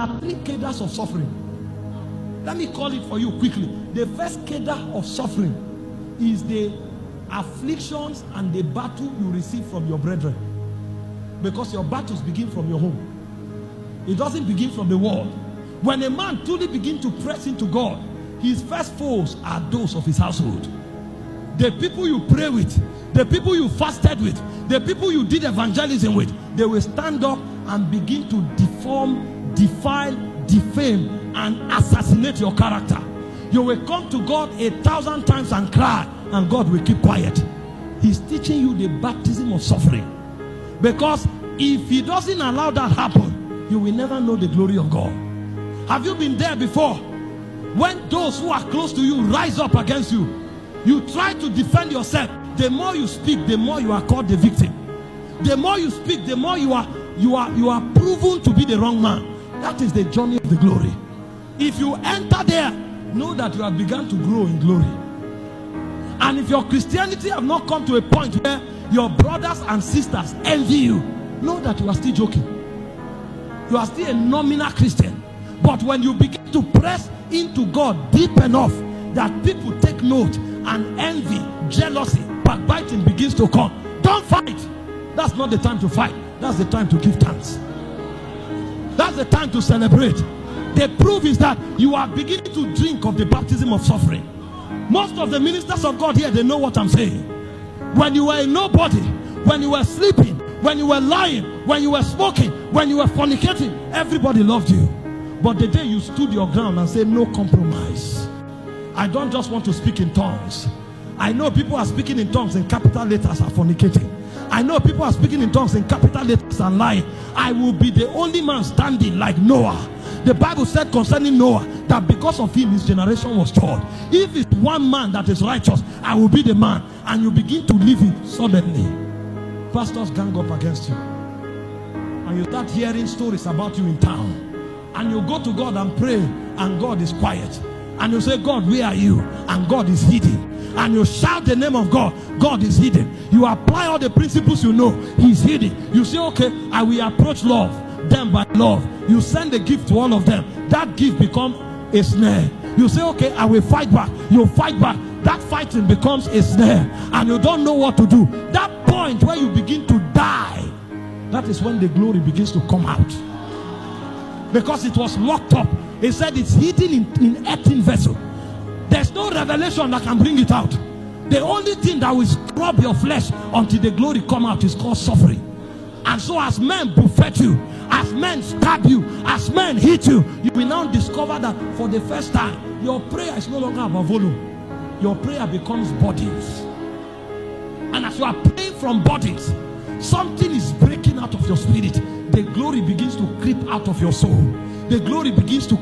are 3 cadres of suffering. Let me call it for you quickly. The first cadre of suffering is the afflictions and the battle you receive from your brethren. Because your battles begin from your home. It doesn't begin from the world. When a man truly begins to press into God, his first foes are those of his household. The people you pray with, the people you fasted with, the people you did evangelism with, they will stand up and begin to deform, defile, defame, and assassinate your character. You will come to God 1,000 times and cry, and God will keep quiet. He's teaching you the baptism of suffering. Because if he doesn't allow that happen, you will never know the glory of God. Have you been there before? When those who are close to you rise up against you, you try to defend yourself. The more you speak, the more you are called the victim. The more you speak, the more you are proven to be the wrong man. That is the journey of the glory. If you enter there, know that you have begun to grow in glory. And if your Christianity have not come to a point where your brothers and sisters envy you, know that you are still joking. You are still a nominal Christian. But when you begin to press into God deep enough that people take note and envy, jealousy, backbiting begins to come, don't fight. That's not the time to fight. That's the time to give thanks. That's the time to celebrate. The proof is that you are beginning to drink of the baptism of suffering. Most of the ministers of God here, they know what I'm saying. When you were a nobody, when you were sleeping, when you were lying, when you were smoking, when you were fornicating, everybody loved you. But the day you stood your ground and said no compromise, I don't just want to speak in tongues. I know people are speaking in tongues in capital letters are fornicating. I know people are speaking in tongues in capital letters and lying. I will be the only man standing like Noah. The Bible said concerning Noah that because of him his generation was told. If it's one man that is righteous, I will be the man. And you begin to live it suddenly. Pastors gang up against you. And you start hearing stories about you in town. And you go to God and pray, and God is quiet. And you say, God, where are you? And God is hidden. And you shout the name of God, God is hidden. You apply all the principles you know, he's hidden. You say, okay, I will approach love, them by love. You send a gift to all of them. That gift becomes a snare. You say, okay, I will fight back. You fight back. That fighting becomes a snare. And you don't know what to do. That point where you begin to die, that is when the glory begins to come out. Because it was locked up. He said it's hidden in earthen vessel. There's no revelation that can bring it out. The only thing that will scrub your flesh until the glory come out is called suffering. And so as men buffet you, as men stab you, as men hit you, you will now discover that for the first time, your prayer is no longer about volume. Your prayer becomes bodies. And as you are praying from bodies, something is breaking out of your spirit. The glory begins to creep out of your soul. The glory begins to creep